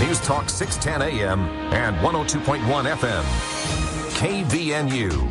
News Talk 610 AM and 102.1 FM. KVNU.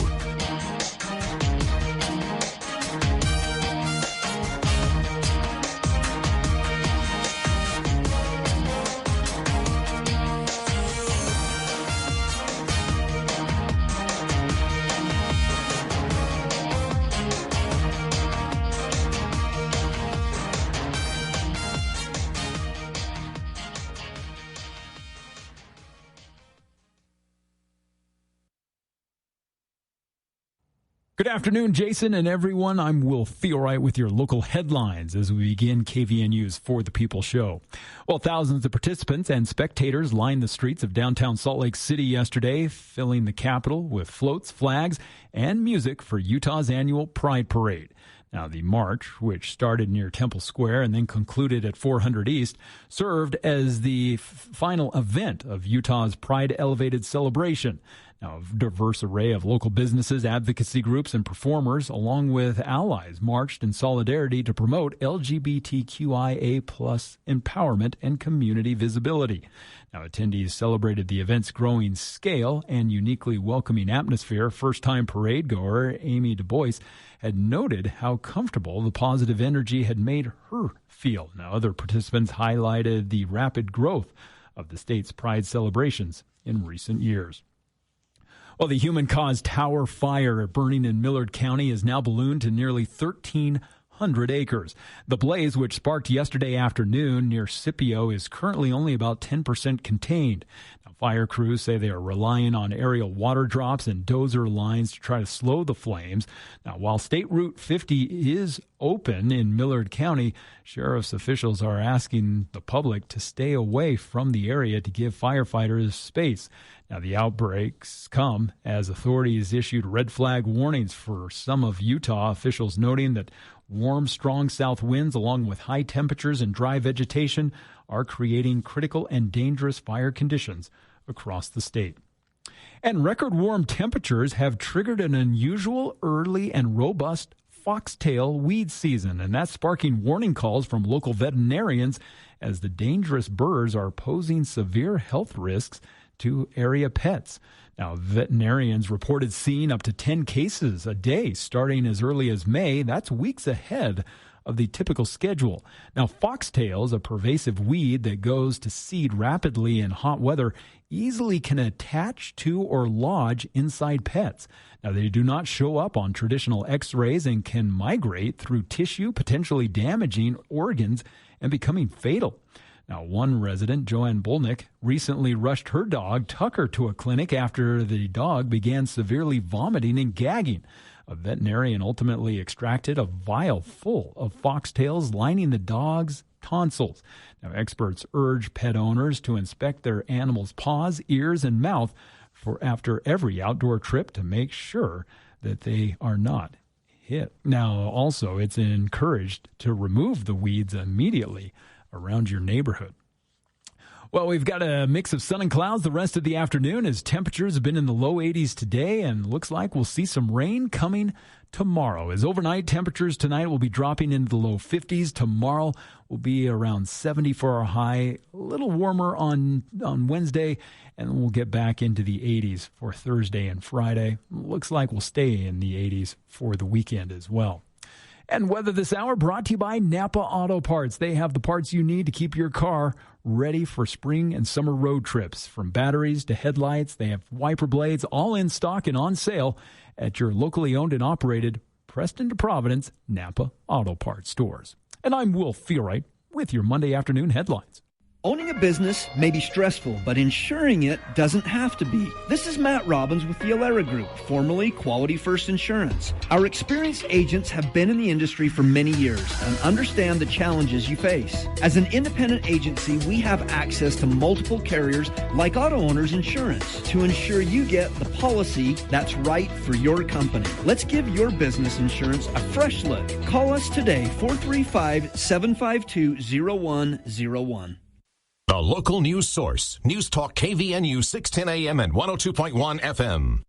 Good afternoon, Jason and everyone. I'm Will Theorite with your local headlines as we begin KVNU's For the People show. Well, thousands of participants and spectators lined the streets of downtown Salt Lake City yesterday, filling the Capitol with floats, flags, and music for Utah's annual Pride Parade. Now, the march, which started near Temple Square and then concluded at 400 East, served as the final event of Utah's Pride Elevated celebration. Now, a diverse array of local businesses, advocacy groups, and performers, along with allies, marched in solidarity to promote LGBTQIA+ empowerment and community visibility. Now, attendees celebrated the event's growing scale and uniquely welcoming atmosphere. First-time parade goer Amy Du Bois had noted how comfortable the positive energy had made her feel. Now, other participants highlighted the rapid growth of the state's Pride celebrations in recent years. Well, the human-caused tower fire burning in Millard County is now ballooned to nearly 1,300 acres. The blaze, which sparked yesterday afternoon near Scipio, is currently only about 10% contained. Now, fire crews say they are relying on aerial water drops and dozer lines to try to slow the flames. Now, while State Route 50 is open in Millard County, sheriff's officials are asking the public to stay away from the area to give firefighters space. Now, the outbreaks come as authorities issued red flag warnings for some of Utah, officials noting that warm, strong south winds along with high temperatures and dry vegetation are creating critical and dangerous fire conditions across the state. And record warm temperatures have triggered an unusual, early, and robust foxtail weed season, and that's sparking warning calls from local veterinarians as the dangerous birds are posing severe health risks to area pets. Now, veterinarians reported seeing up to 10 cases a day starting as early as May. That's weeks ahead of the typical schedule. Now, foxtails, a pervasive weed that goes to seed rapidly in hot weather, easily can attach to or lodge inside pets. Now, they do not show up on traditional x-rays and can migrate through tissue, potentially damaging organs and becoming fatal. Now, one resident, Joanne Bolnick, recently rushed her dog, Tucker, to a clinic after the dog began severely vomiting and gagging. A veterinarian ultimately extracted a vial full of foxtails lining the dog's tonsils. Now, experts urge pet owners to inspect their animal's paws, ears, and mouth after every outdoor trip to make sure that they are not hit. Now, also, it's encouraged to remove the weeds immediately around your neighborhood. Well, we've got a mix of sun and clouds the rest of the afternoon as temperatures have been in the low 80s today, and looks like we'll see some rain coming tomorrow. As overnight temperatures tonight will be dropping into the low 50s. Tomorrow will be around 70 for our high, a little warmer on Wednesday, and we'll get back into the 80s for Thursday and Friday. Looks like we'll stay in the 80s for the weekend as well. And weather this hour brought to you by Napa Auto Parts. They have the parts you need to keep your car ready for spring and summer road trips. From batteries to headlights, they have wiper blades, all in stock and on sale at your locally owned and operated Preston to Providence Napa Auto Parts stores. And I'm Will Theorite with your Monday afternoon headlines. Owning a business may be stressful, but insuring it doesn't have to be. This is Matt Robbins with the Alera Group, formerly Quality First Insurance. Our experienced agents have been in the industry for many years and understand the challenges you face. As an independent agency, we have access to multiple carriers like Auto Owners Insurance to ensure you get the policy that's right for your company. Let's give your business insurance a fresh look. Call us today, 435-752-0101. The local news source. News Talk KVNU 610 AM and 102.1 FM.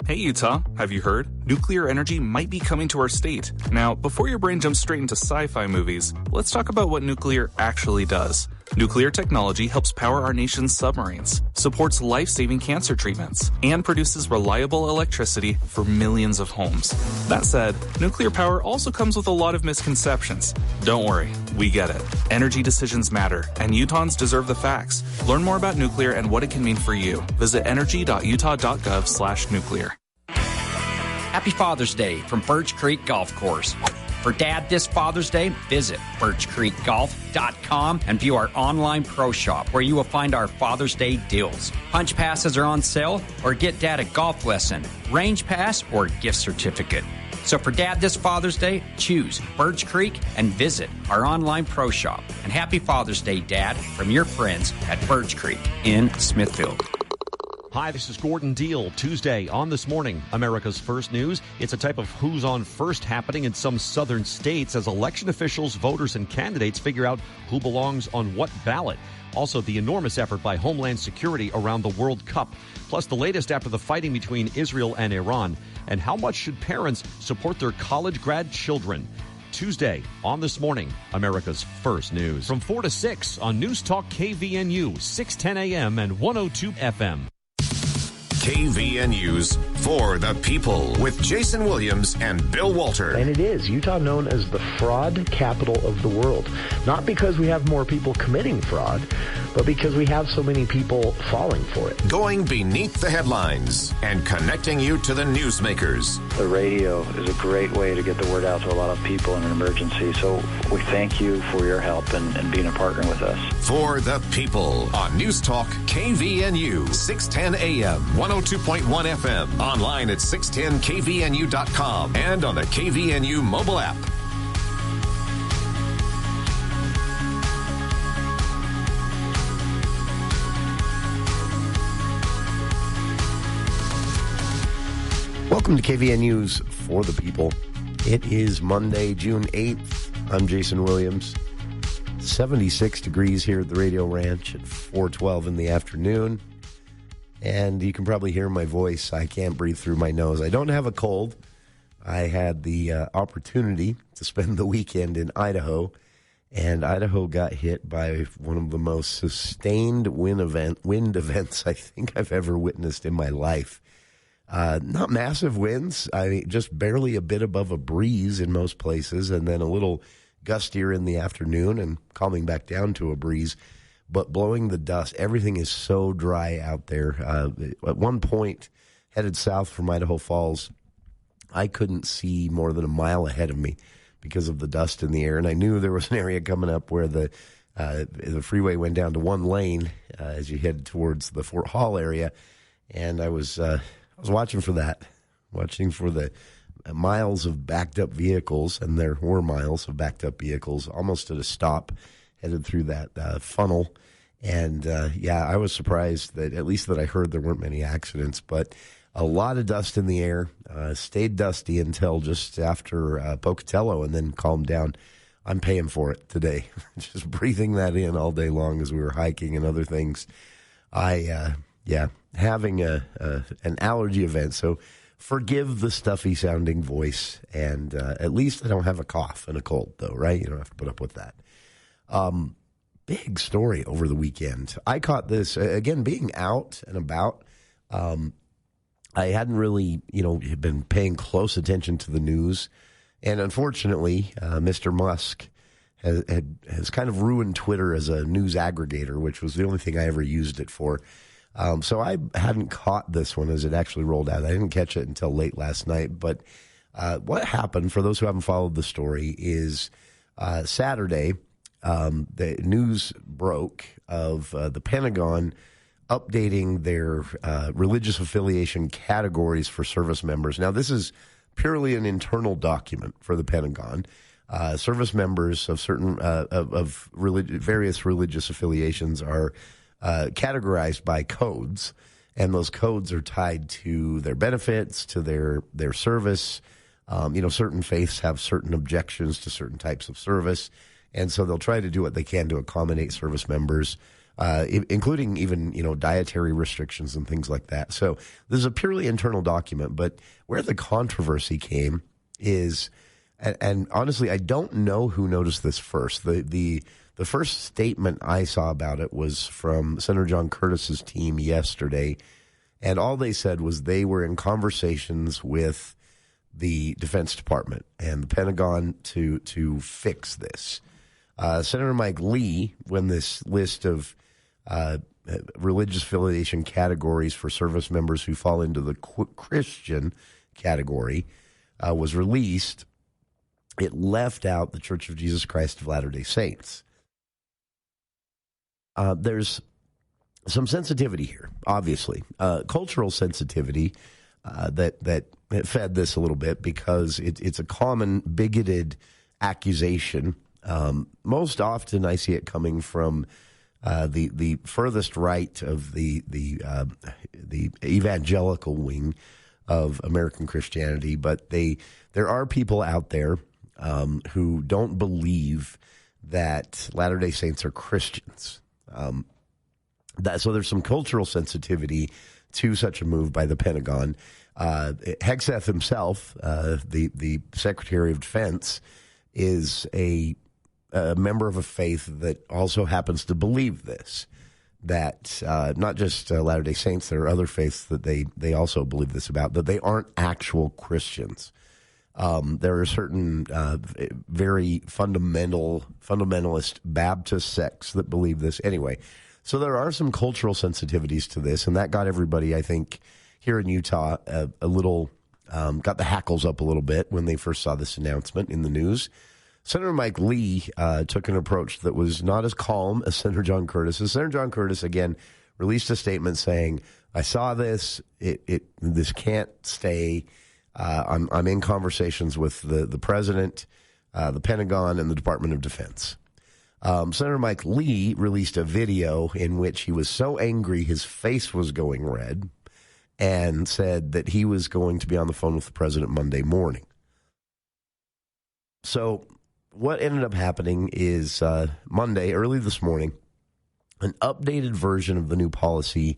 Hey Utah, have you heard? Nuclear energy might be coming to our state. Now, before your brain jumps straight into sci-fi movies, let's talk about what nuclear actually does. Nuclear technology helps power our nation's submarines, supports life-saving cancer treatments, and produces reliable electricity for millions of homes. That said, nuclear power also comes with a lot of misconceptions. Don't worry, we get it. Energy decisions matter, and Utahns deserve the facts. Learn more about nuclear and what it can mean for you. Visit energy.utah.gov/nuclear. Happy Father's Day from Birch Creek Golf Course. For Dad this Father's Day, visit birchcreekgolf.com and view our online pro shop where you will find our Father's Day deals. Punch passes are on sale, or get Dad a golf lesson, range pass, or gift certificate. So for Dad this Father's Day, choose Birch Creek and visit our online pro shop. And happy Father's Day, Dad, from your friends at Birch Creek in Smithfield. Hi, this is Gordon Deal. Tuesday on This Morning, America's First News. It's a type of who's on first happening in some southern states as election officials, voters, and candidates figure out who belongs on what ballot. Also, the enormous effort by Homeland Security around the World Cup. Plus, the latest after the fighting between Israel and Iran. And how much should parents support their college grad children? Tuesday on This Morning, America's First News. From 4 to 6 on News Talk KVNU, 610 AM and 102 FM. KVNU's For the People with Jason Williams and Bill Walter. And it is Utah known as the fraud capital of the world. Not because we have more people committing fraud, but because we have so many people falling for it. Going beneath the headlines and connecting you to the newsmakers. The radio is a great way to get the word out to a lot of people in an emergency. So we thank you for your help and being a partner with us. For the People on News Talk KVNU, 610 AM, 102.1 FM, online at 610kvnu.com, and on the KVNU mobile app. Welcome to KVNU's For the People. It is Monday, June 8th. I'm Jason Williams. 76 degrees here at the Radio Ranch at 4:12 in the afternoon. And you can probably hear my voice. I can't breathe through my nose. I don't have a cold. I had the opportunity to spend the weekend in Idaho, and Idaho got hit by one of the most sustained wind events I think I've ever witnessed in my life. Not massive winds. I mean, just barely a bit above a breeze in most places, and then a little gustier in the afternoon and calming back down to a breeze. But blowing the dust, everything is so dry out there. At one point, headed south from Idaho Falls, I couldn't see more than a mile ahead of me because of the dust in the air. And I knew there was an area coming up where the freeway went down to one lane as you head towards the Fort Hall area. And I was watching for that, watching for the miles of backed up vehicles, and there were miles of backed up vehicles almost at a stop, headed through that funnel. And, I was surprised that at least that I heard there weren't many accidents, but a lot of dust in the air, stayed dusty until just after Pocatello and then calmed down. I'm paying for it today, just breathing that in all day long as we were hiking and other things. Having an allergy event, so forgive the stuffy sounding voice, and at least I don't have a cough and a cold, though, right? You don't have to put up with that. Big story over the weekend. I caught this, again, being out and about. I hadn't really, been paying close attention to the news. And unfortunately, Mr. Musk has kind of ruined Twitter as a news aggregator, which was the only thing I ever used it for. So I hadn't caught this one as it actually rolled out. I didn't catch it until late last night. But what happened, for those who haven't followed the story, is Saturday, the news broke of the Pentagon updating their religious affiliation categories for service members. Now, this is purely an internal document for the Pentagon. Service members of certain various religious affiliations are categorized by codes, and those codes are tied to their benefits, to their service. Certain faiths have certain objections to certain types of service, and so they'll try to do what they can to accommodate service members, including even, dietary restrictions and things like that. So this is a purely internal document, but where the controversy came is And honestly, I don't know who noticed this first. The first statement I saw about it was from Senator John Curtis's team yesterday, and all they said was they were in conversations with the Defense Department and the Pentagon to fix this. Senator Mike Lee, when this list of religious affiliation categories for service members who fall into the Christian category was released, it left out the Church of Jesus Christ of Latter-day Saints. There's some sensitivity here, obviously, cultural sensitivity that fed this a little bit because it's a common bigoted accusation. Most often, I see it coming from the furthest right of the evangelical wing of American Christianity, but there are people out there who don't believe that Latter-day Saints are Christians. So there's some cultural sensitivity to such a move by the Pentagon. Hegseth himself, the Secretary of Defense, is a member of a faith that also happens to believe this, that not just Latter-day Saints, there are other faiths that they also believe this about, that they aren't actual Christians. There are certain very fundamentalist Baptist sects that believe this. Anyway, so there are some cultural sensitivities to this, and that got everybody, I think, here in Utah a little, got the hackles up a little bit when they first saw this announcement in the news. Senator Mike Lee took an approach that was not as calm as Senator John Curtis. Senator John Curtis, again, released a statement saying, I saw this, this can't stay. I'm in conversations with the president, the Pentagon, and the Department of Defense. Senator Mike Lee released a video in which he was so angry his face was going red and said that he was going to be on the phone with the president Monday morning. So what ended up happening is Monday, early this morning, an updated version of the new policy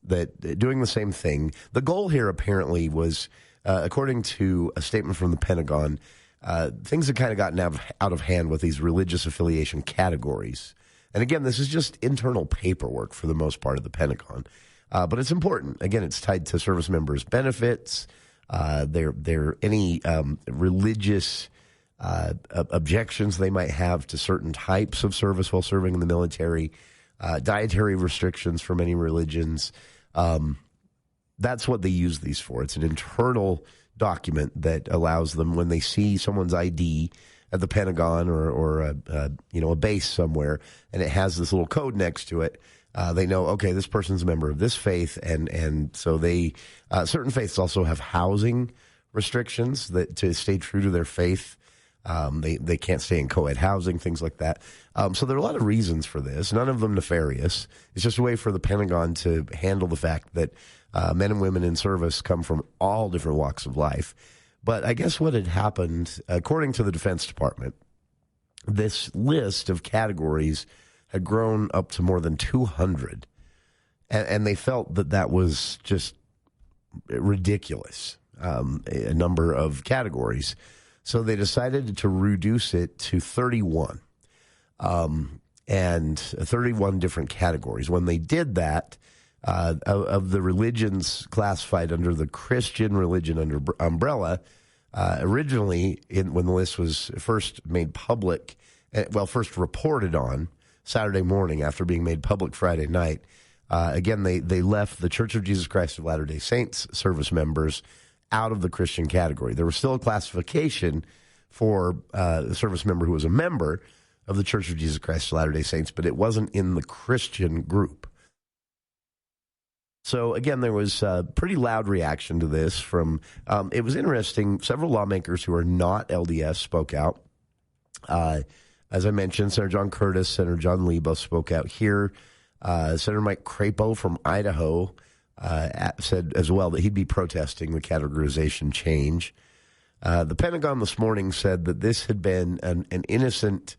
that doing the same thing. The goal here apparently was, according to a statement from the Pentagon, things had kind of gotten out of hand with these religious affiliation categories. And again, this is just internal paperwork for the most part of the Pentagon. But it's important. Again, it's tied to service members' benefits, their any religious objections they might have to certain types of service while serving in the military, dietary restrictions for many religions. That's what they use these for. It's an internal document that allows them, when they see someone's ID at the Pentagon or a base somewhere, and it has this little code next to it, they know, okay, this person's a member of this faith, and so they certain faiths also have housing restrictions that to stay true to their faith. They can't stay in co-ed housing, things like that. So there are a lot of reasons for this, none of them nefarious. It's just a way for the Pentagon to handle the fact that men and women in service come from all different walks of life. But I guess what had happened, according to the Defense Department, this list of categories had grown up to more than 200. And they felt that was just ridiculous, a number of categories. So they decided to reduce it to 31, and 31 different categories. When they did that, of the religions classified under the Christian religion umbrella, originally when the list was first made public, first reported on Saturday morning after being made public Friday night, again, they left the Church of Jesus Christ of Latter-day Saints service members out of the Christian category. There was still a classification for a service member who was a member of the Church of Jesus Christ of Latter-day Saints, but it wasn't in the Christian group. So, again, there was a pretty loud reaction to this from, it was interesting, several lawmakers who are not LDS spoke out. As I mentioned, Senator John Curtis, Senator John Lee both spoke out here. Senator Mike Crapo from Idaho said as well that he'd be protesting the categorization change. The Pentagon this morning said that this had been an innocent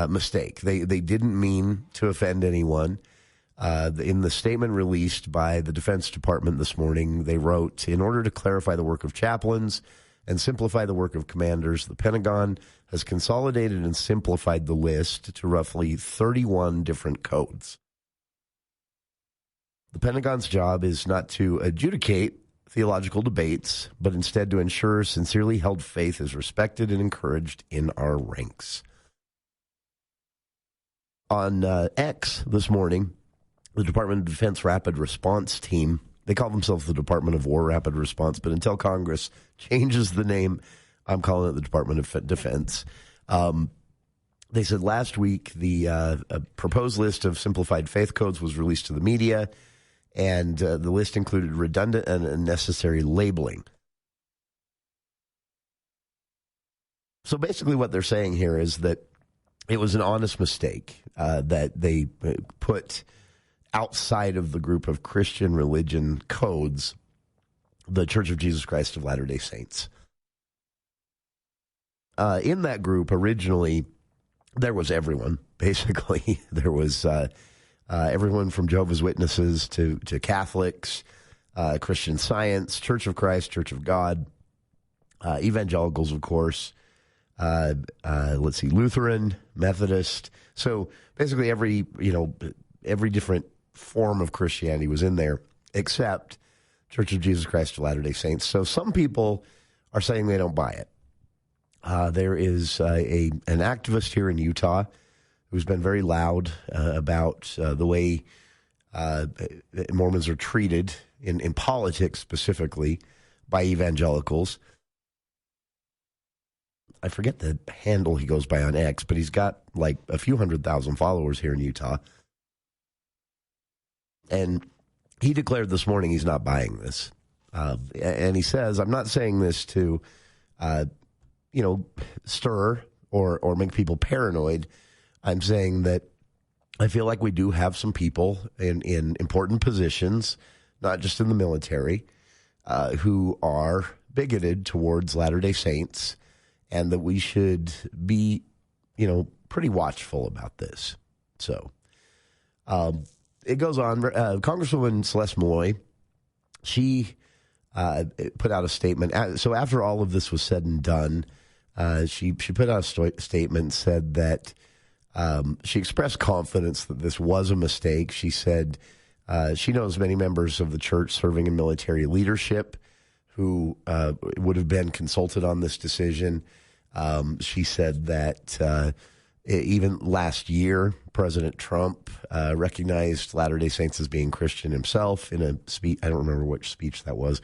mistake. They didn't mean to offend anyone. In the statement released by the Defense Department this morning, they wrote, in order to clarify the work of chaplains and simplify the work of commanders. The Pentagon has consolidated and simplified the list to roughly 31 different codes. The Pentagon's job is not to adjudicate theological debates, but instead to ensure sincerely held faith is respected and encouraged in our ranks. On X this morning, the Department of Defense Rapid Response Team, they call themselves the Department of War Rapid Response, but until Congress changes the name, I'm calling it the Department of Defense. They said last week the proposed list of simplified faith codes was released to the media, and the list included redundant and unnecessary labeling. So basically what they're saying here is that it was an honest mistake that they put outside of the group of Christian religion codes the Church of Jesus Christ of Latter-day Saints. In that group, originally, there was everyone, basically. There was everyone from Jehovah's Witnesses to Catholics, Christian Science, Church of Christ, Church of God, evangelicals, of course, Lutheran, Methodist. So basically every different form of Christianity was in there, except Church of Jesus Christ of Latter-day Saints. So some people are saying they don't buy it. There is an activist here in Utah who's been very loud about the way Mormons are treated in politics, specifically by evangelicals. I forget the handle he goes by on X, but he's got like a few 100,000 followers here in Utah. And he declared this morning he's not buying this. And he says, I'm not saying this to, stir or make people paranoid. I'm saying that I feel like we do have some people in important positions, not just in the military, who are bigoted towards Latter-day Saints, and that we should be, pretty watchful about this. So it goes on. Congresswoman Celeste Malloy, she put out a statement. So after all of this was said and done, she put out a statement and said that she expressed confidence that this was a mistake. She said she knows many members of the church serving in military leadership who would have been consulted on this decision. She said that even last year, President Trump recognized Latter-day Saints as being Christian himself in a speech. I don't remember which speech that was.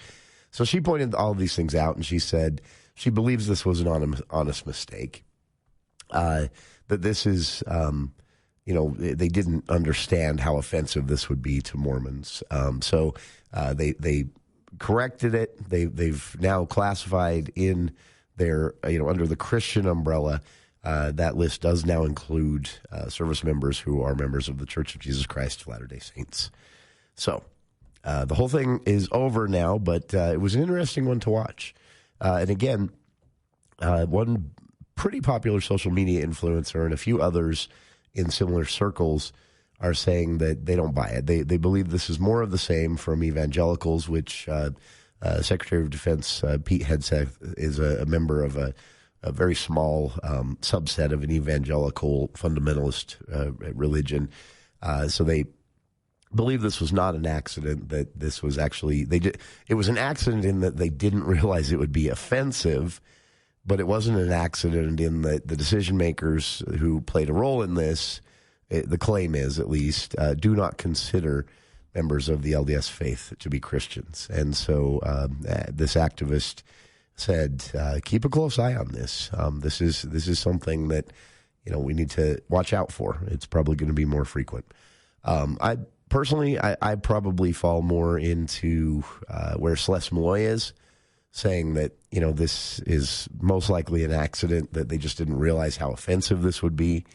So she pointed all of these things out, and she said she believes this was an honest mistake. That this is, they didn't understand how offensive this would be to Mormons. So they corrected it. They've now classified in their, under the Christian umbrella. That list does now include service members who are members of the Church of Jesus Christ of Latter-day Saints. So the whole thing is over now, but it was an interesting one to watch. And again, one pretty popular social media influencer and a few others in similar circles are saying that they don't buy it. They believe this is more of the same from evangelicals, which Secretary of Defense Pete Hegseth is a member of a very small subset of an evangelical fundamentalist religion. So they believe this was not an accident, that this was actually, it was an accident in that they didn't realize it would be offensive, but it wasn't an accident in that the decision makers who played a role in this, the claim is at least, do not consider members of the LDS faith to be Christians. And so this activist said, keep a close eye on this. This is something that, we need to watch out for. It's probably going to be more frequent. I probably fall more into where Celeste Malloy is, saying that, this is most likely an accident, that they just didn't realize how offensive this would be.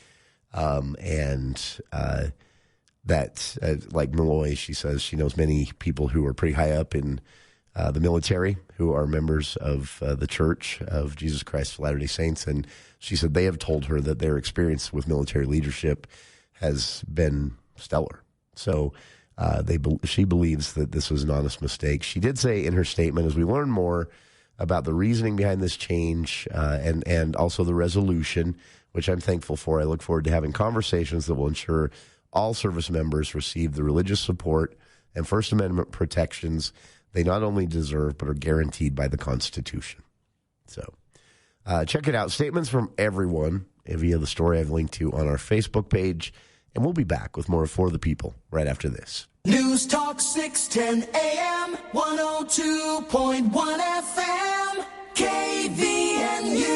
That, like Malloy, she says she knows many people who are pretty high up in the military who are members of the Church of Jesus Christ of Latter-day Saints. And she said they have told her that their experience with military leadership has been stellar. So she believes that this was an honest mistake. She did say in her statement, as we learn more, about the reasoning behind this change and also the resolution, which I'm thankful for. I look forward to having conversations that will ensure all service members receive the religious support and First Amendment protections they not only deserve but are guaranteed by the Constitution. So check it out. Statements from everyone via the story I've linked to on our Facebook page. And we'll be back with more For the People right after this. News Talk 610 AM, 102.1 FM, KVNU.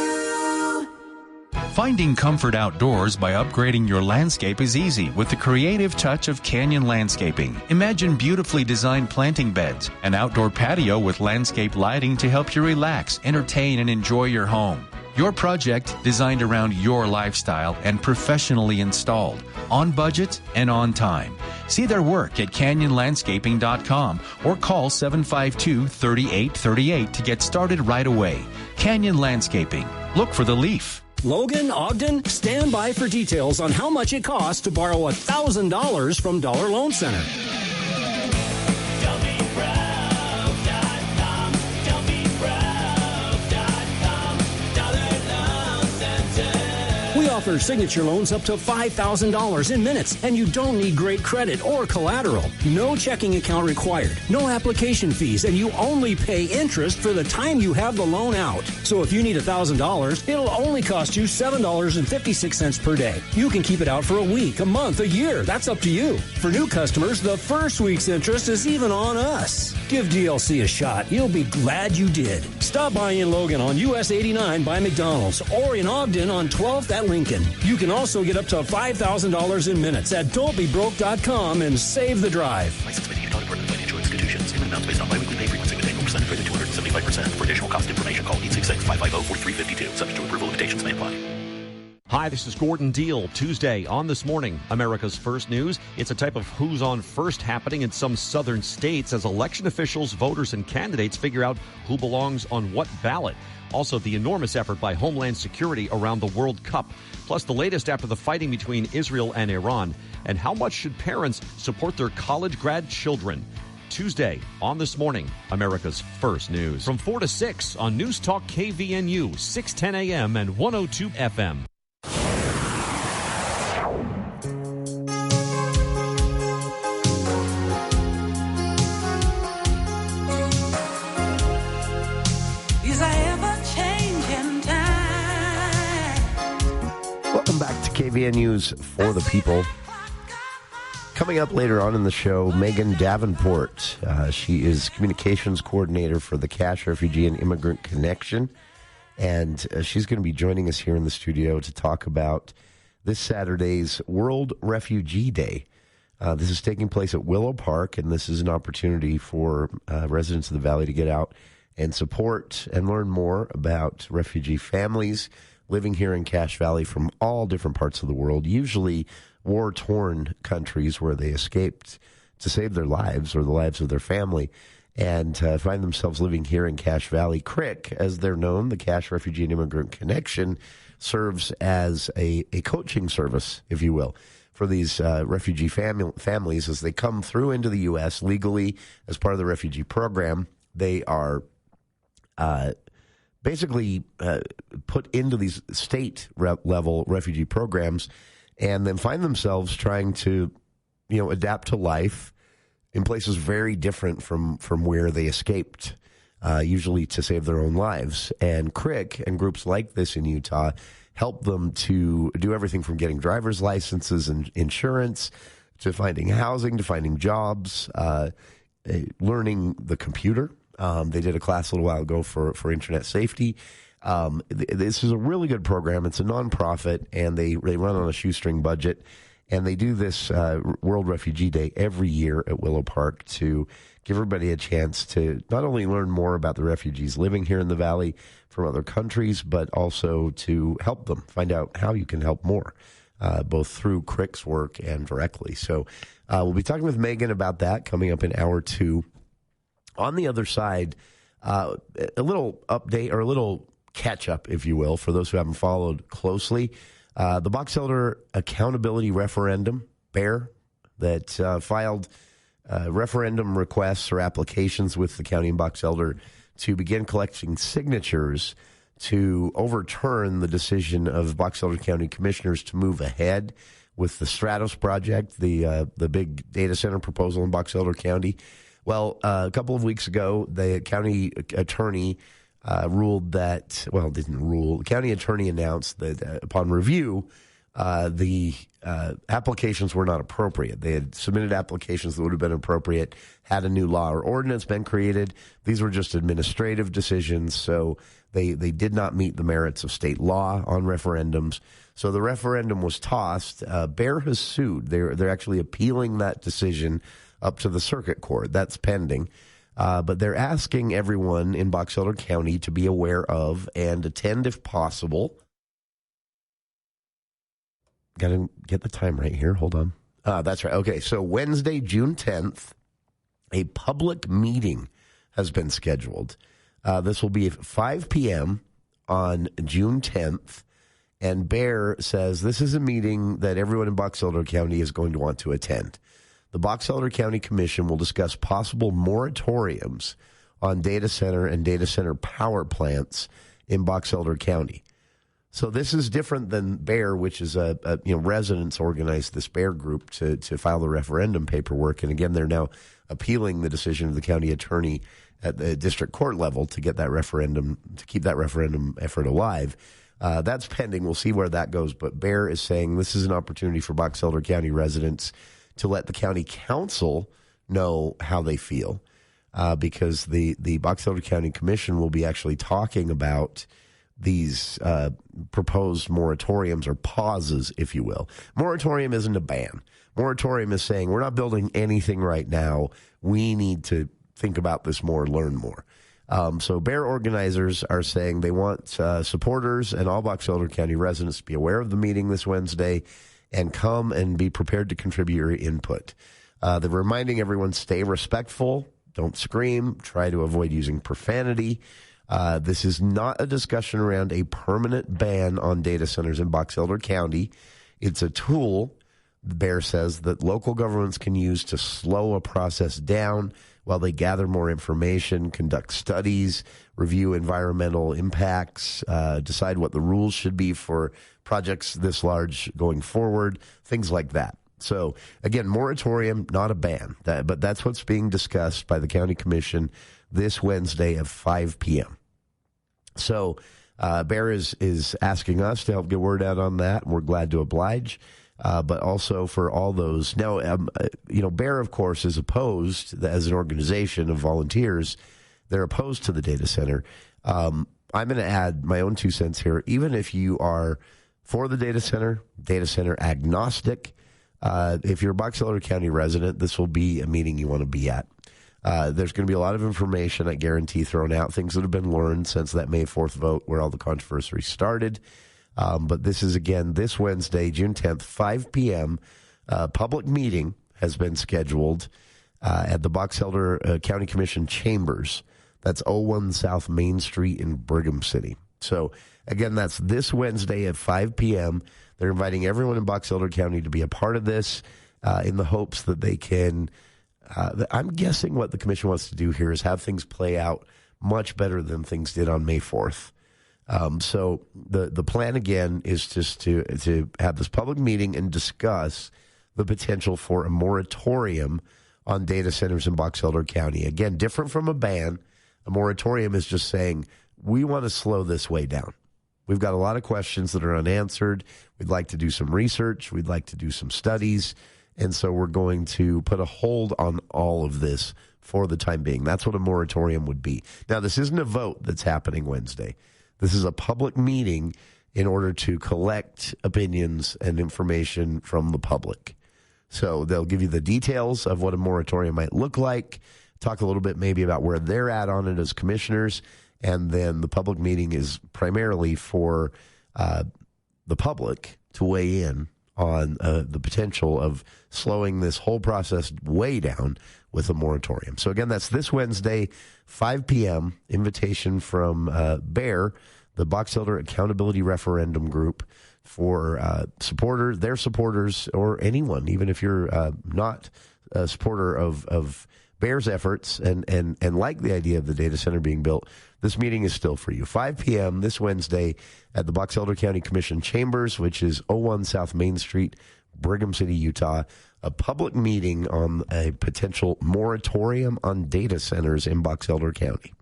Finding comfort outdoors by upgrading your landscape is easy with the creative touch of Canyon Landscaping. Imagine beautifully designed planting beds, an outdoor patio with landscape lighting to help you relax, entertain, and enjoy your home. Your project designed around your lifestyle and professionally installed, on budget and on time. See their work at canyonlandscaping.com or call 752-3838 to get started right away. Canyon Landscaping. Look for the leaf. Logan, Ogden, stand by for details on how much it costs to borrow $1,000 from Dollar Loan Center. We offer signature loans up to $5,000 in minutes, and you don't need great credit or collateral. No checking account required, no application fees, and you only pay interest for the time you have the loan out. So if you need $1,000, it'll only cost you $7.56 per day. You can keep it out for a week, a month, a year. That's up to you. For new customers, the first week's interest is even on us. Give DLC a shot. You'll be glad you did. Stop by in Logan on US 89 by McDonald's or in Ogden on 12th at Lincoln. You can also get up to $5,000 in minutes at don'tbebroke.com and save the drive. License by the Utah Department of Financial Institutions. Payment amounts based on biweekly pay frequency with annual percentage rate of 275%. For additional cost information, call 866-550-4352. Subject to approval, limitations may apply. Hi, this is Gordon Deal. Tuesday on This Morning, America's First News. It's a type of who's on first happening in some southern states as election officials, voters, and candidates figure out who belongs on what ballot. Also, the enormous effort by Homeland Security around the World Cup. Plus, the latest after the fighting between Israel and Iran. And how much should parents support their college grad children? Tuesday on This Morning, America's First News. From 4 to 6 on News Talk KVNU, 610 AM and 102 FM. Welcome back to KVNU's For the People. Coming up later on in the show, Megan Davenport. She is communications coordinator for the Cash Refugee and Immigrant Connection. And she's going to be joining us here in the studio to talk about this Saturday's World Refugee Day. This is taking place at Willow Park, and this is an opportunity for residents of the Valley to get out and support and learn more about refugee families living here in Cache Valley from all different parts of the world, usually war-torn countries where they escaped to save their lives or the lives of their family, and find themselves living here in Cache Valley. CRIC, as they're known, the Cache Refugee and Immigrant Connection, serves as a coaching service, if you will, for these refugee families as they come through into the U.S. legally as part of the refugee program. They are basically put into these state-level refugee programs and then find themselves trying to, adapt to life in places very different from where they escaped, usually to save their own lives. And CRIC and groups like this in Utah help them to do everything from getting driver's licenses and insurance to finding housing, to finding jobs, learning the computer. They did a class a little while ago for internet safety. This is a really good program. It's a nonprofit, and they run on a shoestring budget. And they do this World Refugee Day every year at Willow Park to give everybody a chance to not only learn more about the refugees living here in the Valley from other countries, but also to help them find out how you can help more, both through CRIC's work and directly. So we'll be talking with Megan about that coming up in hour 2. On the other side, a little update or a little catch-up, if you will, for those who haven't followed closely. The Box Elder Accountability Referendum, BEAR, that filed referendum requests or applications with the county and Box Elder to begin collecting signatures to overturn the decision of Box Elder County commissioners to move ahead with the Stratos project, the big data center proposal in Box Elder County. Well, a couple of weeks ago, the county attorney ruled that, well, didn't rule. The county attorney announced that upon review, the applications were not appropriate. They had submitted applications that would have been appropriate had a new law or ordinance been created. These were just administrative decisions, so they did not meet the merits of state law on referendums. So the referendum was tossed. Bear has sued. They're actually appealing that decision up to the circuit court. That's pending. But they're asking everyone in Box Elder County to be aware of and attend if possible. Got to get the time right here. Hold on. That's right. Okay, so Wednesday, June 10th, a public meeting has been scheduled. This will be at 5 p.m. on June 10th. And Bear says this is a meeting that everyone in Box Elder County is going to want to attend. The Box Elder County Commission will discuss possible moratoriums on data center and data center power plants in Box Elder County. So this is different than Bear, which is residents organized this Bear group to file the referendum paperwork. And again, they're now appealing the decision of the county attorney at the district court level to get that referendum, to keep that referendum effort alive. That's pending. We'll see where that goes. But Bear is saying this is an opportunity for Box Elder County residents to let the county council know how they feel, because the Box Elder County Commission will be actually talking about these proposed moratoriums or pauses, if you will. Moratorium isn't a ban. Moratorium is saying we're not building anything right now. We need to think about this more, learn more. So Bear organizers are saying they want supporters and all Box Elder County residents to be aware of the meeting this Wednesday and come and be prepared to contribute your input. They're reminding everyone, stay respectful, don't scream, try to avoid using profanity. This is not a discussion around a permanent ban on data centers in Box Elder County. It's a tool, Bear says, that local governments can use to slow a process down while they gather more information, conduct studies, review environmental impacts, decide what the rules should be for projects this large going forward, things like that. So, again, moratorium, not a ban, but that's what's being discussed by the county commission this Wednesday at 5 p.m. So Bear is asking us to help get word out on that, and we're glad to oblige. But also for all those. Now, Bear, of course, is opposed as an organization of volunteers. They're opposed to the data center. I'm going to add my own 2 cents here. Even if you are for the data center agnostic, if you're a Box Elder County resident, this will be a meeting you want to be at. There's going to be a lot of information, I guarantee, thrown out, things that have been learned since that May 4th vote where all the controversy started. But this is, again, this Wednesday, June 10th, 5 p.m. Public meeting has been scheduled at the Box Elder County Commission chambers. That's 01 South Main Street in Brigham City. So, again, that's this Wednesday at 5 p.m. They're inviting everyone in Box Elder County to be a part of this in the hopes that they can I'm guessing what the commission wants to do here is have things play out much better than things did on May 4th. So the plan, again, is just to have this public meeting and discuss the potential for a moratorium on data centers in Box Elder County. Again, different from a ban. A moratorium is just saying we want to slow this way down. We've got a lot of questions that are unanswered. We'd like to do some research. We'd like to do some studies. And so we're going to put a hold on all of this for the time being. That's what a moratorium would be. Now, this isn't a vote that's happening Wednesday. This is a public meeting in order to collect opinions and information from the public. So they'll give you the details of what a moratorium might look like, talk a little bit maybe about where they're at on it as commissioners, and then the public meeting is primarily for the public to weigh in on the potential of slowing this whole process way down with a moratorium. So, again, that's this Wednesday, 5 p.m., invitation from BEAR, the Box Elder Accountability Referendum Group, for their supporters, or anyone, even if you're not a supporter of bears efforts and like the idea of the data center being built, this meeting is still for you. 5 p.m. this Wednesday at the Box Elder County Commission Chambers, which is 01 South Main Street, Brigham City, Utah. A public meeting on a potential moratorium on data centers in Box Elder County.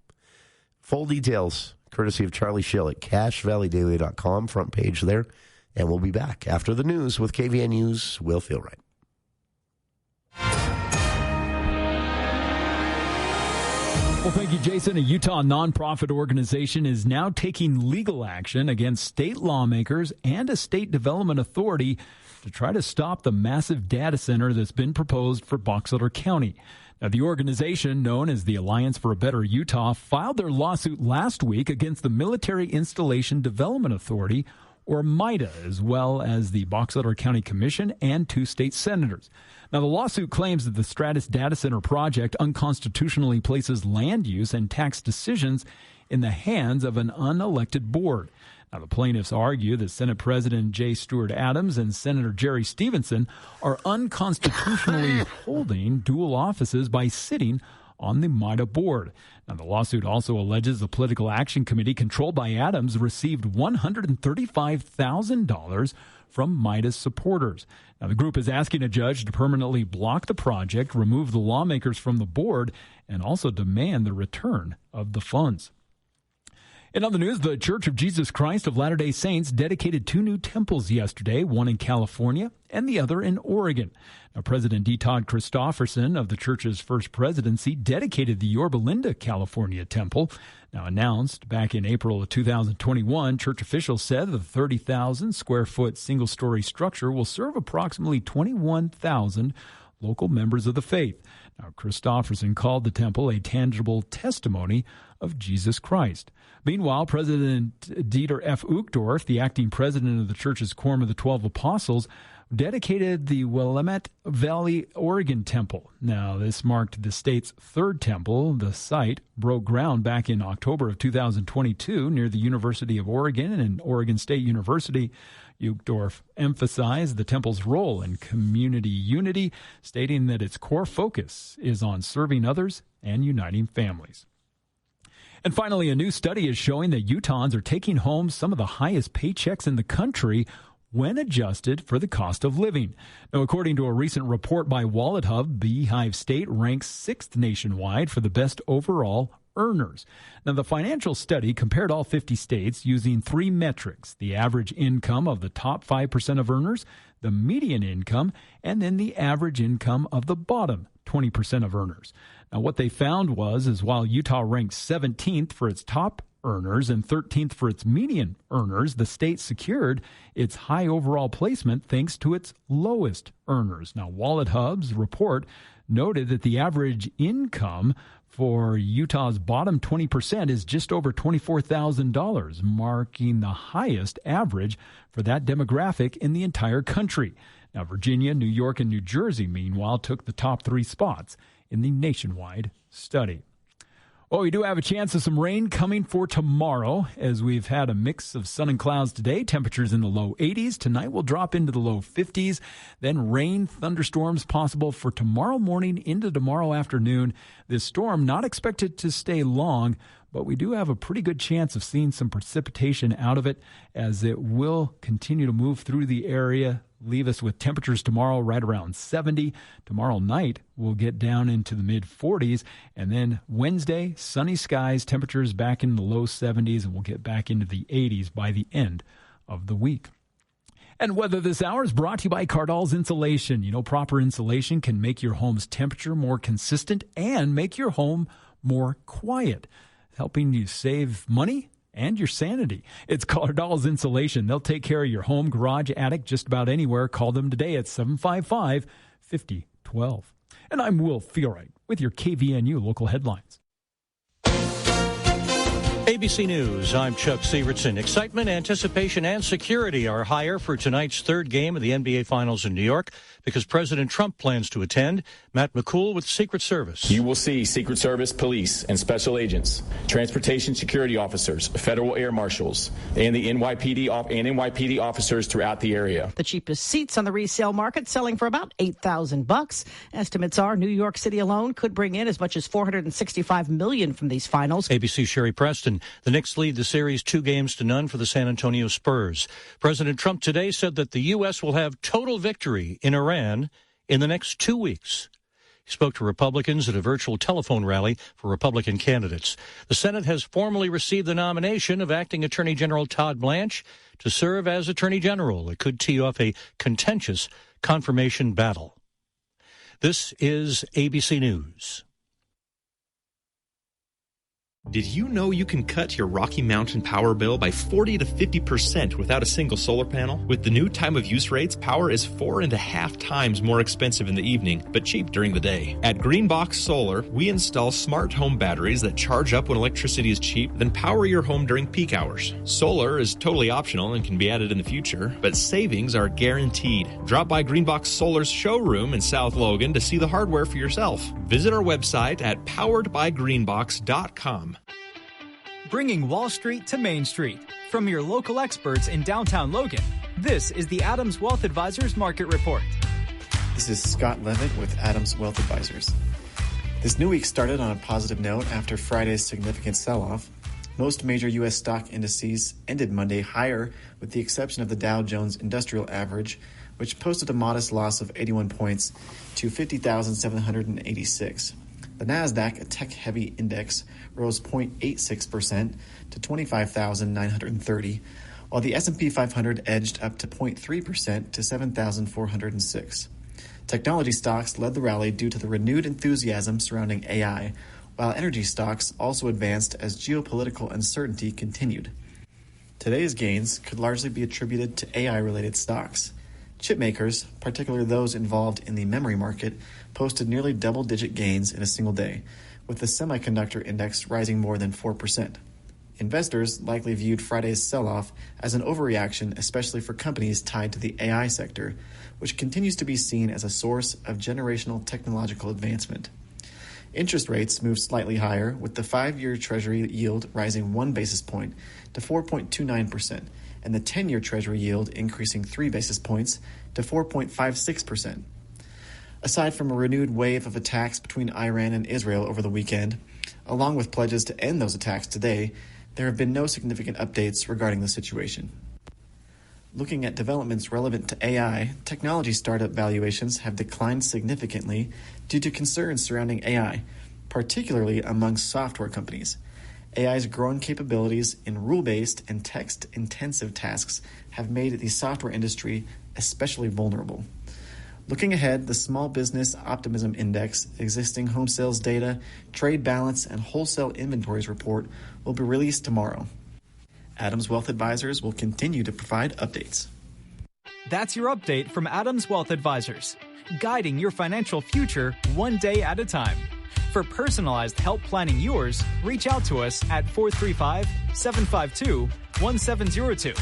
Full details, courtesy of Charlie Schill at CashValleyDaily.com, front page there. And we'll be back after the news with KVN News. Will Feel Right. Well, thank you, Jason. A Utah nonprofit organization is now taking legal action against state lawmakers and a state development authority to try to stop the massive data center that's been proposed for Box Elder County. Now, the organization, known as the Alliance for a Better Utah, filed their lawsuit last week against the Military Installation Development Authority, or MIDA, as well as the Box Elder County Commission and 2 state senators. Now, the lawsuit claims that the Stratus Data Center project unconstitutionally places land use and tax decisions in the hands of an unelected board. Now, the plaintiffs argue that Senate President J. Stewart Adams and Senator Jerry Stevenson are unconstitutionally holding dual offices by sitting on the MIDA board. Now, the lawsuit also alleges the Political Action Committee, controlled by Adams, received $135,000 from MIDA's supporters. Now, the group is asking a judge to permanently block the project, remove the lawmakers from the board, and also demand the return of the funds. In other news, the Church of Jesus Christ of Latter-day Saints dedicated 2 new temples yesterday, one in California and the other in Oregon. Now, President D. Todd Christofferson of the church's first presidency dedicated the Yorba Linda, California temple. Now, announced back in April of 2021, church officials said the 30,000 square foot single-story structure will serve approximately 21,000 local members of the faith. Now, Christofferson called the temple a tangible testimony of Jesus Christ. Meanwhile, President Dieter F. Uchtdorf, the acting president of the church's Quorum of the 12 Apostles, dedicated the Willamette Valley, Oregon temple. Now, this marked the state's 3rd temple. The site broke ground back in October of 2022 near the University of Oregon and Oregon State University. Uchtdorf emphasized the temple's role in community unity, stating that its core focus is on serving others and uniting families. And finally, a new study is showing that Utahns are taking home some of the highest paychecks in the country when adjusted for the cost of living. Now, according to a recent report by Wallet Hub, Beehive State ranks 6th nationwide for the best overall earners. Now, the financial study compared all 50 states using 3 metrics: the average income of the top 5% of earners, the median income, and then the average income of the bottom 20% of earners. Now, what they found was while Utah ranked 17th for its top earners and 13th for its median earners, the state secured its high overall placement thanks to its lowest earners. Now, Wallet Hub's report noted that the average income for Utah's bottom 20% is just over $24,000, marking the highest average for that demographic in the entire country. Now, Virginia, New York, and New Jersey, meanwhile, took the top 3 spots in the nationwide study. Well, we do have a chance of some rain coming for tomorrow, as we've had a mix of sun and clouds today. Temperatures in the low 80s. Tonight will drop into the low 50s. Then rain, thunderstorms possible for tomorrow morning into tomorrow afternoon. This storm not expected to stay long, but we do have a pretty good chance of seeing some precipitation out of it, as it will continue to move through the area. Leave us with temperatures tomorrow right around 70. Tomorrow night we'll get down into the mid-40s. And then Wednesday, sunny skies, temperatures back in the low 70s, and we'll get back into the 80s by the end of the week. And weather this hour is brought to you by Cardall's Insulation. You know, proper insulation can make your home's temperature more consistent and make your home more quiet, helping you save money and your sanity. It's Cardall's Insulation. They'll take care of your home, garage, attic, just about anywhere. Call them today at 755-5012. And I'm Will Feelright with your KVNU local headlines. ABC News, I'm Chuck Sievertson. Excitement, anticipation, and security are higher for tonight's third game of the NBA Finals in New York because President Trump plans to attend. Matt McCool with Secret Service. You will see Secret Service, police, and special agents, transportation security officers, federal air marshals, and the NYPD officers throughout the area. The cheapest seats on the resale market selling for about $8,000. Estimates are New York City alone could bring in as much as $465 million from these finals. ABC's Sherry Preston. The Knicks lead the series 2-0 for the San Antonio Spurs. President Trump today said that the U.S. will have total victory in Iran in the next 2 weeks. He spoke to Republicans at a virtual telephone rally for Republican candidates. The Senate has formally received the nomination of Acting Attorney General Todd Blanche to serve as Attorney General. It could tee off a contentious confirmation battle. This is ABC News. Did you know you can cut your Rocky Mountain power bill by 40 to 50% without a single solar panel? With the new time of use rates, power is 4.5 times more expensive in the evening, but cheap during the day. At Greenbox Solar, we install smart home batteries that charge up when electricity is cheap, then power your home during peak hours. Solar is totally optional and can be added in the future, but savings are guaranteed. Drop by Greenbox Solar's showroom in South Logan to see the hardware for yourself. Visit our website at poweredbygreenbox.com. Bringing Wall Street to Main Street. From your local experts in downtown Logan, this is the Adams Wealth Advisors Market Report. This is Scott Levitt with Adams Wealth Advisors. This new week started on a positive note after Friday's significant sell-off. Most major U.S. stock indices ended Monday higher, with the exception of the Dow Jones Industrial Average, which posted a modest loss of 81 points to 50,786. The NASDAQ, a tech-heavy index, rose 0.86% to 25,930, while the S&P 500 edged up to 0.3% to 7,406. Technology stocks led the rally due to the renewed enthusiasm surrounding AI, while energy stocks also advanced as geopolitical uncertainty continued. Today's gains could largely be attributed to AI-related stocks. Chip makers, particularly those involved in the memory market, posted nearly double-digit gains in a single day, with the semiconductor index rising more than 4%. Investors likely viewed Friday's sell-off as an overreaction, especially for companies tied to the AI sector, which continues to be seen as a source of generational technological advancement. Interest rates moved slightly higher, with the 5-year Treasury yield rising 1 basis point to 4.29%, and the 10-year Treasury yield increasing 3 basis points to 4.56%. Aside from a renewed wave of attacks between Iran and Israel over the weekend, along with pledges to end those attacks today, there have been no significant updates regarding the situation. Looking at developments relevant to AI, technology startup valuations have declined significantly due to concerns surrounding AI, particularly among software companies. AI's growing capabilities in rule-based and text-intensive tasks have made the software industry especially vulnerable. Looking ahead, the Small Business Optimism Index, existing home sales data, trade balance, and wholesale inventories report will be released tomorrow. Adams Wealth Advisors will continue to provide updates. That's your update from Adams Wealth Advisors, guiding your financial future one day at a time. For personalized help planning yours, reach out to us at 435-752-1702.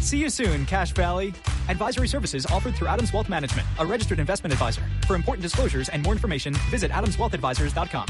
See you soon, Cache Valley. Advisory services offered through Adams Wealth Management, a registered investment advisor. For important disclosures and more information, visit adamswealthadvisors.com.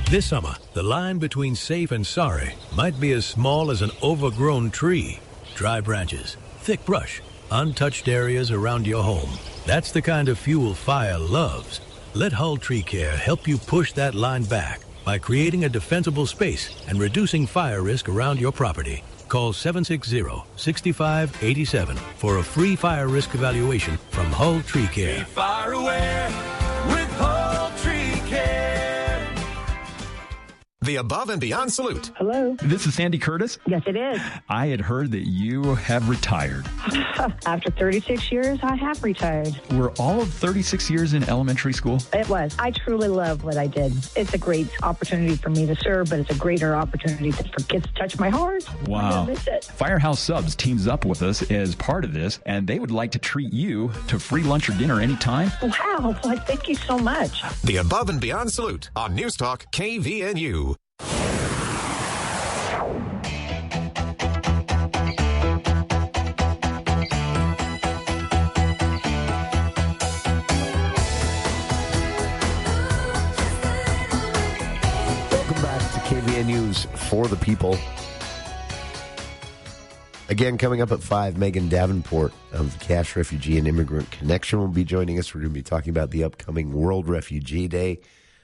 This summer, the line between safe and sorry might be as small as an overgrown tree. Dry branches, thick brush, untouched areas around your home. That's the kind of fuel fire loves. Let Hull Tree Care help you push that line back by creating a defensible space and reducing fire risk around your property. Call 760-6587 for a free fire risk evaluation from Hull Tree Care. Be fire aware with Hull Tree Care. The Above and Beyond Salute. Hello. This is Sandy Curtis. Yes, it is. I had heard that you have retired. After 36 years, I have retired. Were all of 36 years in elementary school? It was. I truly love what I did. It's a great opportunity for me to serve, but it's a greater opportunity for kids to touch my heart. Wow. I miss it. Firehouse Subs teams up with us as part of this, and they would like to treat you to free lunch or dinner anytime. Wow. Well, thank you so much. The Above and Beyond Salute on News Talk KVNU. for the people. Again, coming up at 5, Megan Davenport of the Cash Refugee and Immigrant Connection will be joining us. We're going to be talking about the upcoming World Refugee Day,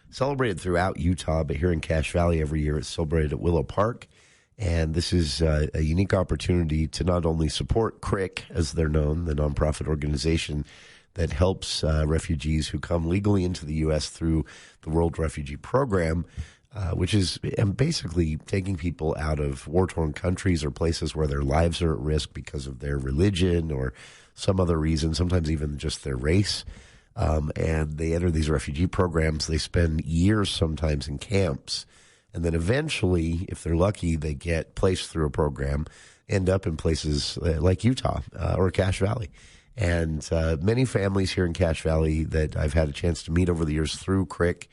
celebrated throughout Utah, but here in Cache Valley every year it's celebrated at Willow Park. And this is a unique opportunity to not only support CRIC, as they're known, the nonprofit organization that helps refugees who come legally into the U.S. through the World Refugee Program, which is basically taking people out of war-torn countries or places where their lives are at risk because of their religion or some other reason, sometimes even just their race. And they enter these refugee programs. They spend years sometimes in camps. And then eventually, if they're lucky, they get placed through a program, end up in places like Utah or Cache Valley. And many families here in Cache Valley that I've had a chance to meet over the years through CRIC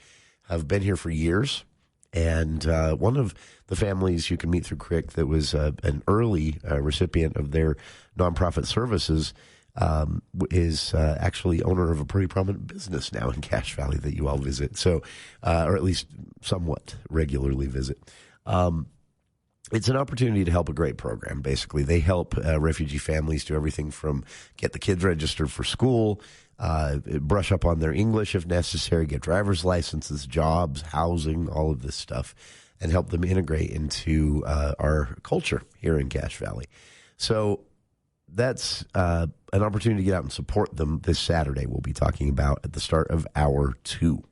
have been here for years. And one of the families you can meet through CRIC that was an early recipient of their nonprofit services is actually owner of a pretty prominent business now in Cache Valley that you all visit, so or at least somewhat regularly visit. It's an opportunity to help a great program. Basically, they help refugee families do everything from get the kids registered for school, brush up on their English if necessary, get driver's licenses, jobs, housing, all of this stuff, and help them integrate into our culture here in Cache Valley. So that's an opportunity to get out and support them this Saturday. We'll be talking about at the start of hour 2.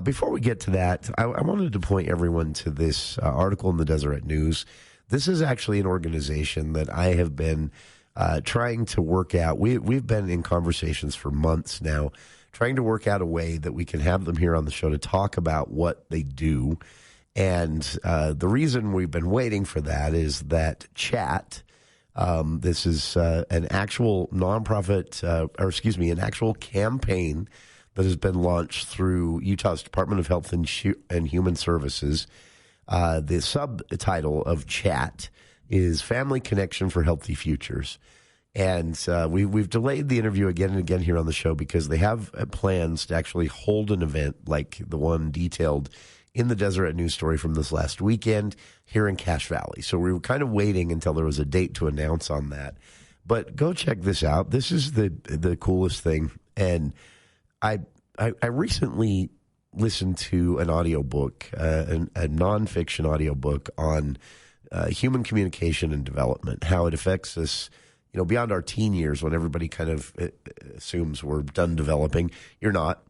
Before we get to that, I wanted to point everyone to this article in the Deseret News. This is actually an organization that I have been trying to work out. We've been in conversations for months now, trying to work out a way that we can have them here on the show to talk about what they do. And the reason we've been waiting for that is that CHAT, this is an actual nonprofit, an actual campaign that has been launched through Utah's Department of Health and Human Services. The subtitle of CHAT is Family Connection for Healthy Futures. And we've delayed the interview again and again here on the show because they have plans to actually hold an event like the one detailed in the Deseret News story from this last weekend here in Cache Valley. So we were kind of waiting until there was a date to announce on that. But go check this out. This is the coolest thing. And I recently listened to an audiobook, a nonfiction audiobook on human communication and development, how it affects us, beyond our teen years when everybody kind of assumes we're done developing. You're not.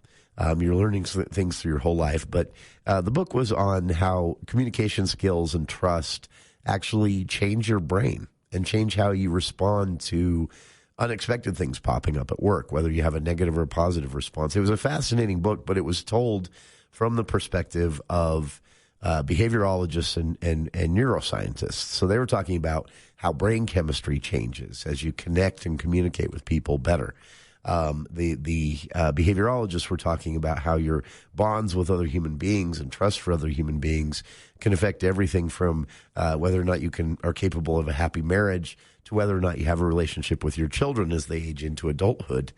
You're learning things through your whole life. But the book was on how communication skills and trust actually change your brain and change how you respond to unexpected things popping up at work, whether you have a negative or a positive response. It was a fascinating book, but it was told from the perspective of behaviorologists and neuroscientists. So they were talking about how brain chemistry changes as you connect and communicate with people better. The behaviorologists were talking about how your bonds with other human beings and trust for other human beings can affect everything from whether or not you are capable of a happy marriage to whether or not you have a relationship with your children as they age into adulthood.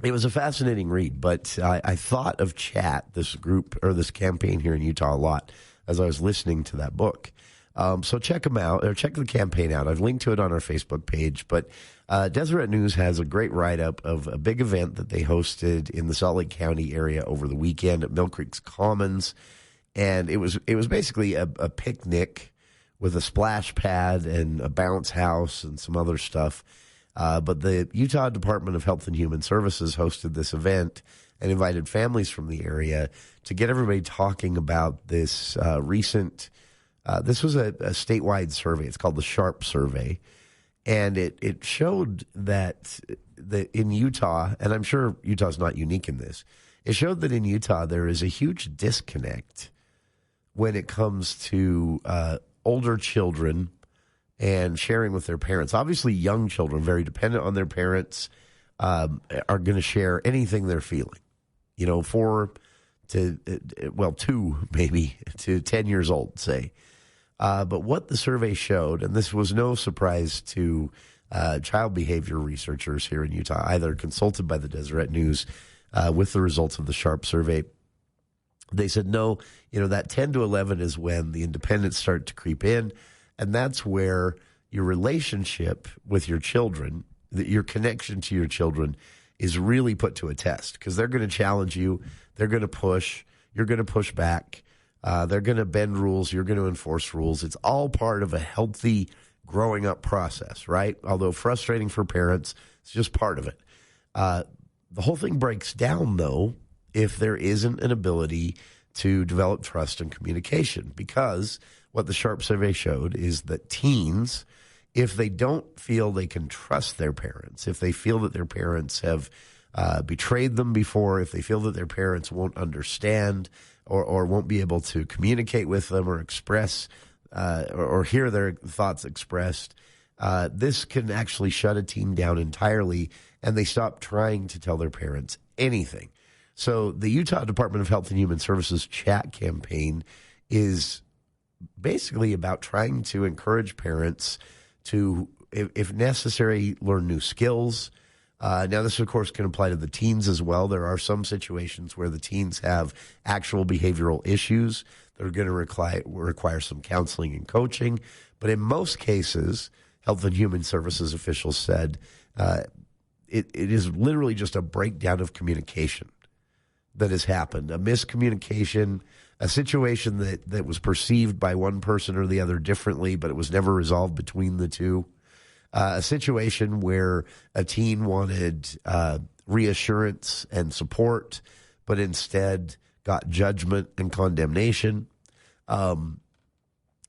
It was a fascinating read, but I thought of CHAT, this group or this campaign here in Utah, a lot as I was listening to that book. So check them out, or check the campaign out. I've linked to it on our Facebook page. But Deseret News has a great write-up of a big event that they hosted in the Salt Lake County area over the weekend at Mill Creek's Commons. And it was basically a picnic with a splash pad and a bounce house and some other stuff. But the Utah Department of Health and Human Services hosted this event and invited families from the area to get everybody talking about this recent this was a statewide survey. It's called the SHARP survey. And it showed that in Utah, and I'm sure Utah's not unique in this, it showed that in Utah there is a huge disconnect when it comes to older children and sharing with their parents. Obviously, young children, very dependent on their parents, are going to share anything they're feeling. 2 maybe to 10 years old, say. But what the survey showed, and this was no surprise to child behavior researchers here in Utah, either consulted by the Deseret News with the results of the SHARP survey, They said, no, that 10 to 11 is when the independents start to creep in, and that's where your relationship with your children, your connection to your children is really put to a test, because they're going to challenge you, they're going to push, you're going to push back, they're going to bend rules, you're going to enforce rules. It's all part of a healthy growing up process, right? Although frustrating for parents, it's just part of it. The whole thing breaks down, though, if there isn't an ability to develop trust and communication, because what the Sharp survey showed is that teens, if they don't feel they can trust their parents, if they feel that their parents have betrayed them before, if they feel that their parents won't understand or won't be able to communicate with them or express or hear their thoughts expressed, this can actually shut a teen down entirely, and they stop trying to tell their parents anything. So the Utah Department of Health and Human Services chat campaign is basically about trying to encourage parents to, if necessary, learn new skills. Now, this, of course, can apply to the teens as well. There are some situations where the teens have actual behavioral issues that are going to require some counseling and coaching. But in most cases, Health and Human Services officials said it is literally just a breakdown of communication that has happened, a miscommunication, a situation that was perceived by one person or the other differently, but it was never resolved between the two. A situation where a teen wanted reassurance and support, but instead got judgment and condemnation.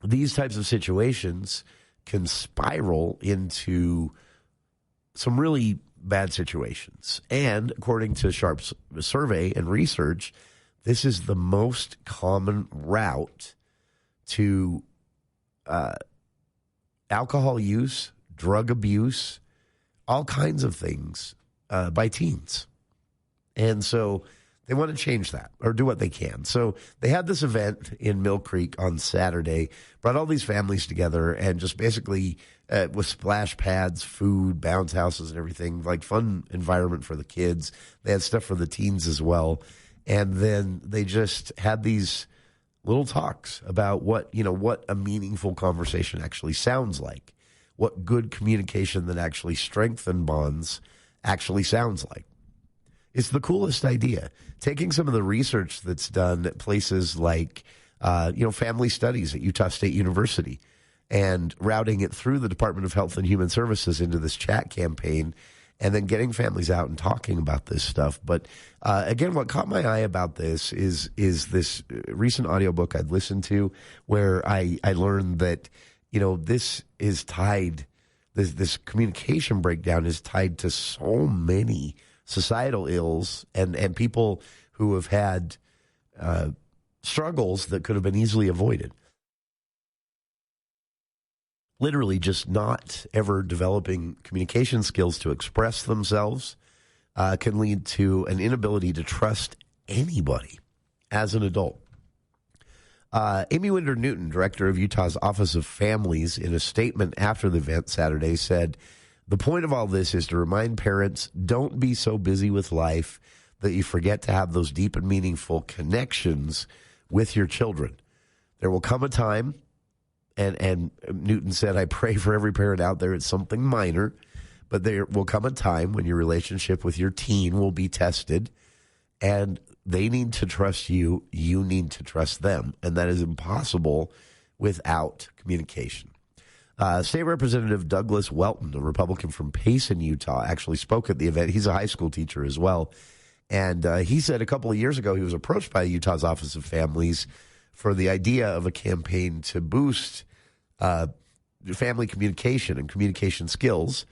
These types of situations can spiral into some really bad situations. And according to Sharp's survey and research, this is the most common route to alcohol use, drug abuse, all kinds of things by teens. And so they want to change that or do what they can. So they had this event in Mill Creek on Saturday, brought all these families together, and just basically with splash pads, food, bounce houses, and everything, like fun environment for the kids. They had stuff for the teens as well. And then they just had these little talks about what a meaningful conversation actually sounds like, what good communication that actually strengthens bonds actually sounds like. It's the coolest idea. Taking some of the research that's done at places like, family studies at Utah State University and routing it through the Department of Health and Human Services into this chat campaign, and then getting families out and talking about this stuff. But again, what caught my eye about this is this recent audiobook I'd listened to where I learned that, this is tied, this communication breakdown is tied to so many societal ills and people who have had struggles that could have been easily avoided. Literally just not ever developing communication skills to express themselves can lead to an inability to trust anybody as an adult. Amy Winder-Newton, director of Utah's Office of Families, in a statement after the event Saturday said, "The point of all this is to remind parents, don't be so busy with life that you forget to have those deep and meaningful connections with your children. There will come a time," and Newton said, "I pray for every parent out there, it's something minor, but there will come a time when your relationship with your teen will be tested, and they need to trust you, you need to trust them, and that is impossible without communication." State Representative Douglas Welton, a Republican from Payson, Utah, actually spoke at the event. He's a high school teacher as well. And he said a couple of years ago he was approached by Utah's Office of Families for the idea of a campaign to boost family communication and communication skills.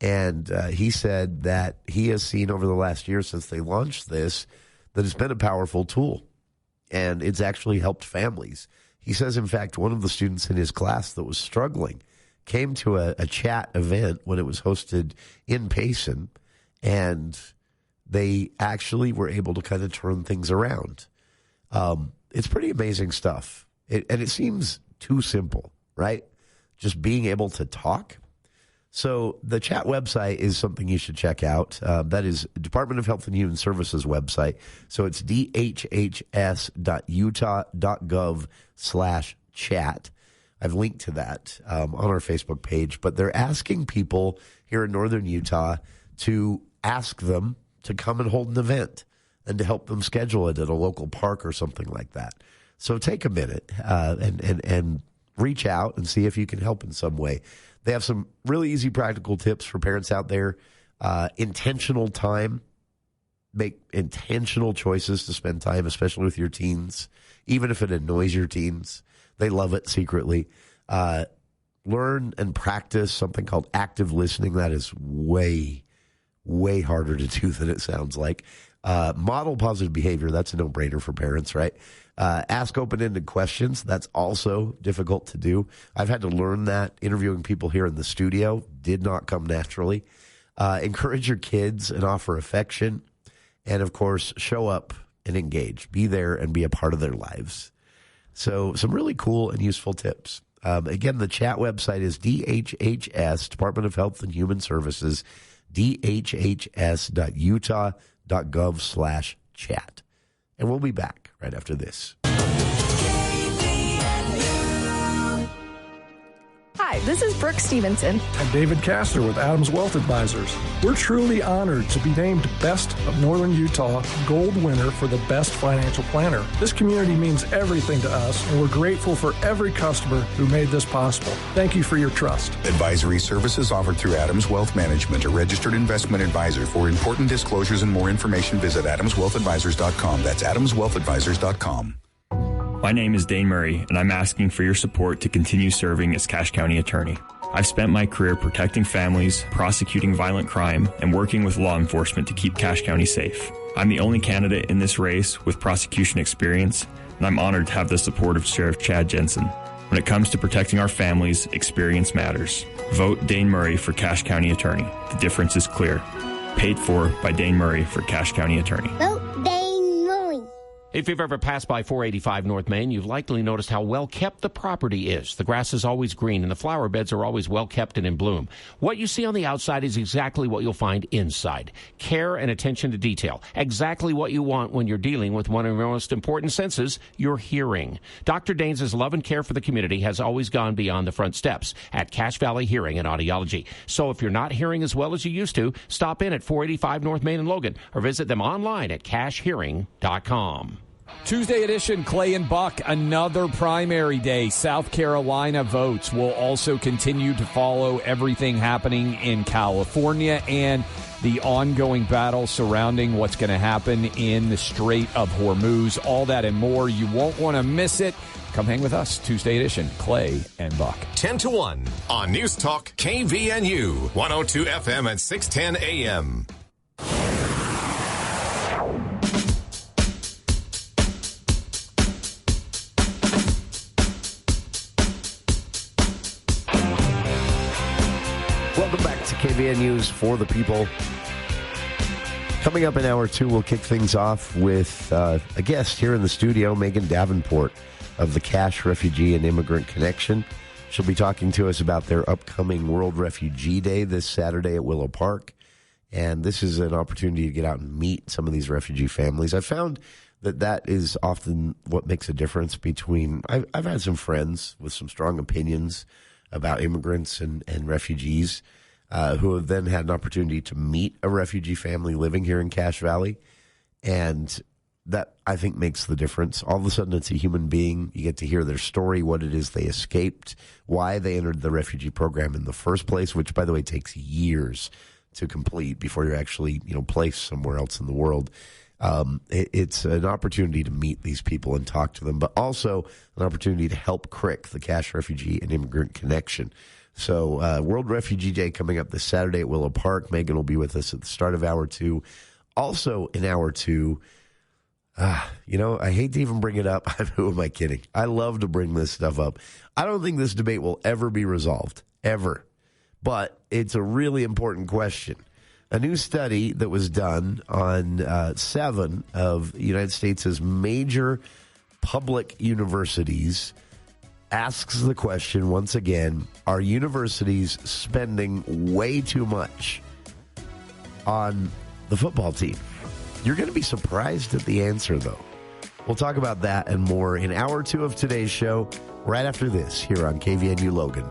And he said that he has seen over the last year since they launched this that it's been a powerful tool, and it's actually helped families. He says, in fact, one of the students in his class that was struggling came to a chat event when it was hosted in Payson, and they actually were able to kind of turn things around. It's pretty amazing stuff. And it seems too simple, right? Just being able to talk. So the chat website is something you should check out. That is Department of Health and Human Services website. So it's dhhs.utah.gov/chat. I've linked to that on our Facebook page. But they're asking people here in northern Utah to ask them to come and hold an event and to help them schedule it at a local park or something like that. So take a minute and reach out and see if you can help in some way. They have some really easy practical tips for parents out there. Intentional time. Make intentional choices to spend time, especially with your teens, even if it annoys your teens. They love it secretly. Learn and practice something called active listening. That is way, way harder to do than it sounds like. Model positive behavior. That's a no-brainer for parents, right? Ask open-ended questions. That's also difficult to do. I've had to learn that. Interviewing people here in the studio did not come naturally. Encourage your kids and offer affection. And, of course, show up and engage. Be there and be a part of their lives. So some really cool and useful tips. Again, the chat website is DHHS, Department of Health and Human Services, dhhs.utah.gov/chat. And we'll be back right after this. Hi, this is Brooke Stevenson. I'm David Castor with Adams Wealth Advisors. We're truly honored to be named Best of Northern Utah Gold winner for the best financial planner. This community means everything to us, and we're grateful for every customer who made this possible. Thank you for your trust. Advisory services offered through Adams Wealth Management, a registered investment advisor. For important disclosures and more information, visit adamswealthadvisors.com. That's adamswealthadvisors.com. My name is Dane Murray, and I'm asking for your support to continue serving as Cache County Attorney. I've spent my career protecting families, prosecuting violent crime, and working with law enforcement to keep Cache County safe. I'm the only candidate in this race with prosecution experience, and I'm honored to have the support of Sheriff Chad Jensen. When it comes to protecting our families, experience matters. Vote Dane Murray for Cache County Attorney. The difference is clear. Paid for by Dane Murray for Cache County Attorney. Vote Dane Murray. If you've ever passed by 485 North Main, you've likely noticed how well kept the property is. The grass is always green and the flower beds are always well kept and in bloom. What you see on the outside is exactly what you'll find inside. Care and attention to detail. Exactly what you want when you're dealing with one of your most important senses, your hearing. Dr. Daines' love and care for the community has always gone beyond the front steps at Cache Valley Hearing and Audiology. So if you're not hearing as well as you used to, stop in at 485 North Main in Logan or visit them online at cachehearing.com. Tuesday edition, Clay and Buck, another primary day. South Carolina votes will also continue to follow everything happening in California and the ongoing battle surrounding what's going to happen in the Strait of Hormuz. All that and more. You won't want to miss it. Come hang with us. Tuesday edition, Clay and Buck. 10 to 1 on News Talk KVNU, 102 FM at 610 AM. Welcome back to KVN News for the People. Coming up in hour two, we'll kick things off with a guest here in the studio, Megan Davenport of the Cache Refugee and Immigrant Connection. She'll be talking to us about their upcoming World Refugee Day this Saturday at Willow Park. And this is an opportunity to get out and meet some of these refugee families. I found that is often what makes a difference between... I've had some friends with some strong opinions about immigrants and refugees who have then had an opportunity to meet a refugee family living here in Cache Valley. And that, I think, makes the difference. All of a sudden, it's a human being. You get to hear their story, what it is they escaped, why they entered the refugee program in the first place, which, by the way, takes years to complete before you're actually, placed somewhere else in the world. It's an opportunity to meet these people and talk to them, but also an opportunity to help CRIC, the Cache Refugee and Immigrant Connection. So World Refugee Day coming up this Saturday at Willow Park. Megan will be with us at the start of hour two. Also in hour two, I hate to even bring it up. Who am I kidding? I love to bring this stuff up. I don't think this debate will ever be resolved, ever. But it's a really important question. A new study that was done on 7 of the United States' major public universities asks the question once again, are universities spending way too much on the football team? You're going to be surprised at the answer, though. We'll talk about that and more in hour 2 of today's show, right after this, here on KVNU Logan.